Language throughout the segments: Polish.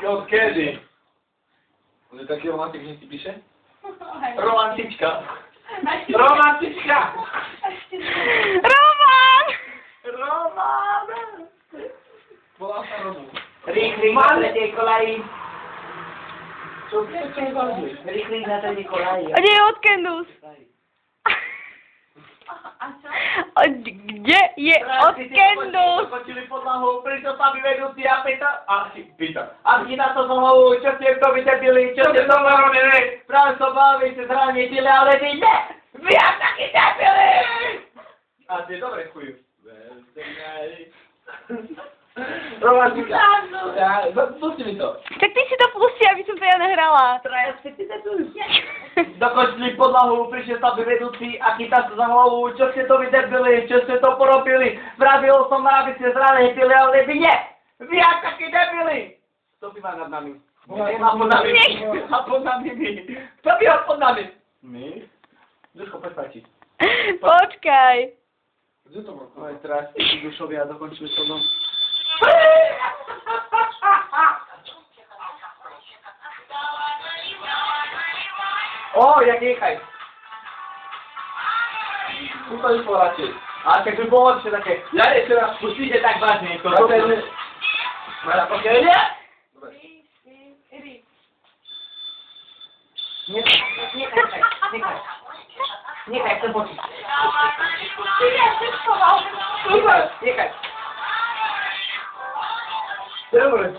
Od kiedy? Ale taki romantyk nie ci pisze? Romantyczka. Romantyczka. Roman! Roman. Polasa rodu. Ring na trzeciej kolei. Co ty Ring na trzeciej kolei. A nie, od Kendus. Gdzie je od Kendus? Skočili pod nohou, prišlo tam vedúci a pýta. A ti na to nohou, čo ste to vydebili, čo ste to robili? Práve som baví, ste zranitili, ale vy ne! Vy a takí debili! A ty dobre chujú. Romantika. Pusti mi to. Tak ty si to pusti, aby som to ja nahrala. Traja späť tu. Dokončili podlahu, prišiel tam vedúci a chytá sa za hlavu, čo ste to vydebili, čo ste to porobili. Vravil som, aby ste zranitili, ale vy ne! Vy a takí debili! Kto by má nad nami? A pod nami. A pod nami my. Kto by ho pod nami? My? Duško, poď. Počkaj. Gdzie to było? Oj, teraz ci duszowie, a dokończymy to dom. O, jak jechaj! Tutaj polacie. A tak by było się takie, ja jeszcze raz puścicie tak ważnie, to Ja wtedy... też. Mara, pokielnie? Niechaj, chcę poczuć. Super, jechaj. Dobry.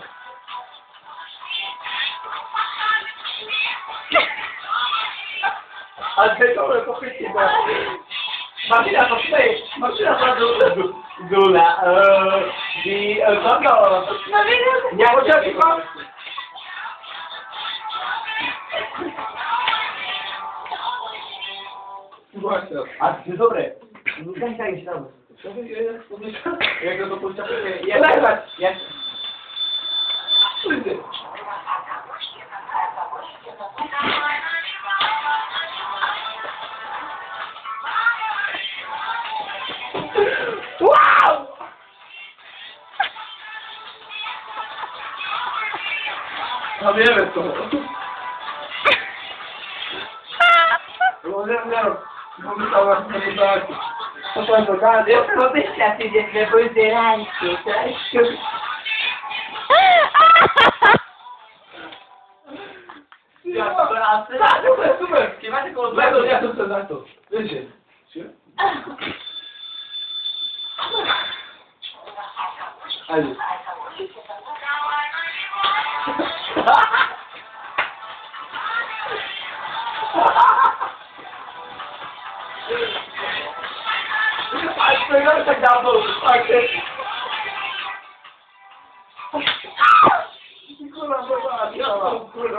Ale to dobre, pochwyćcie, bo... Martyna, to tutaj, Martyna, to Zula, i kogo? Nie, poczekaj, pan. Właśnie. A, ty dobre. Zachaj się tam. Jak to puszcza, jak... Wow! No wiemy to. No nie, bo my tam właśnie nie tak. To są dokładnie. No ty światy, gdzie były zbierańcy, tak? Super, super. Kiwacie koło Za to, złego. ja to chcę za to. Wiecie. Ale. Ale to ja tak dawno, tak.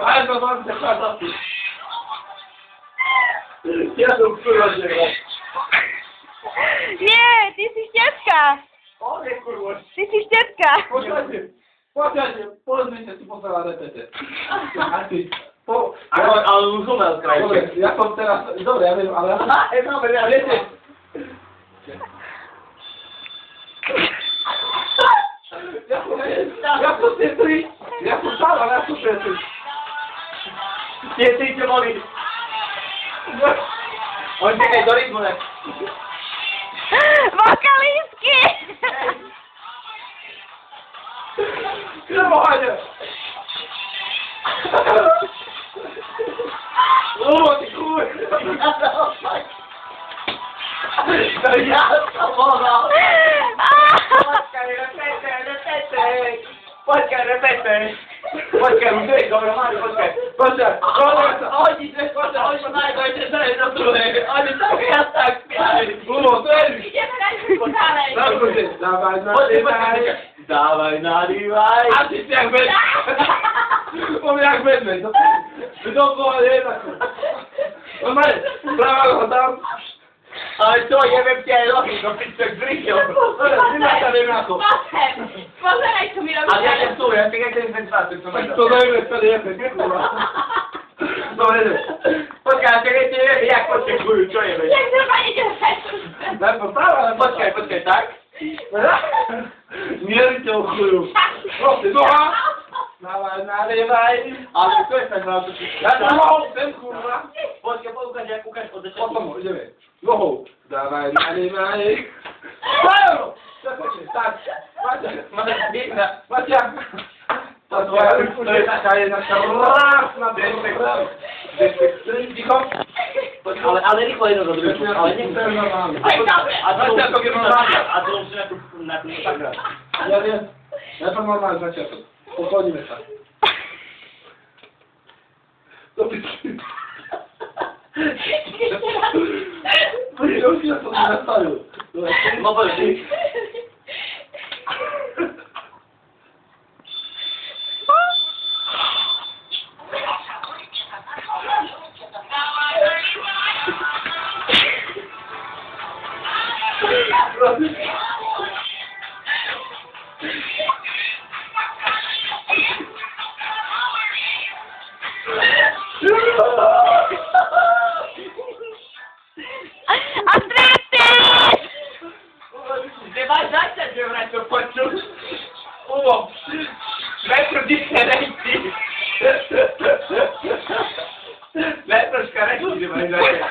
Ale to mam te czasy. Ja to kurwa się. Nie, ty jesteś dziecka. O, nie kurwa. Ty jesteś dziecka. Poczekajcie, pozwólcie tu po repetę. A ty, po... Ale luzumę odkrajcie. Jak on teraz... Dobra, ja wiem, ale... Aha, dobra, ja wiecie. Jak to ty ty? Jak to tam, ale jak to ty? Nie, ty cię boli. On czekaj do rytmu, tak. Wokaliski! Krzywowanie! O, ty kurwa! To ja samochód. Poczekaj, repetę. Poczekaj, użyj, dobra, Mary, poczekaj. Poczekaj, Oni też, oni znają, że to jest na drugą. Oni tak, ja tak, o, to jest! Dalej. Dawaj, Poczekaj. Dawaj, naливай. A ty jak będę? On jak będę, to... To jednak... Normalnie, prawa go tam... Ale co, nie wiem, gdzie robić, no pizzek z rysią. Nie ma tam jednako. Pozeraj, co mi robisz. A ja nie słuchaj, jak ten wędrzaty, co będę. To dajmy wtedy jesteś, kurwa. Dobra, Poczekaj, czekajcie, jak poczekuję, co je będzie. Jak normalnie cię daj poprawa, ale Poczekaj, tak? Nie rycie o chuju. Prosty, ducha! Dawaj, nalewaj! Ale kto jest tak na to? Ja to ten kurwa! Polskie pokaż jak Łukasz O odeszedł. to idziemy. Duchu! Dawaj, nalewaj! Paweł! Czekajcie, tak! Macia! To jest taka jedna raz na desek. Cicho! Ale Riko jedno za drugim. Ale nie chcę. A drugą na tym tak gra. Ja wiem. Ja to normalnie za ciebie. Spokojnie tak. To ty... Już ja to nie nastawił. No bo już. Andrety! Zdeważajcie się wrać do końcu. O! Metro diferencji. Metro szkaretu zdeważajcie.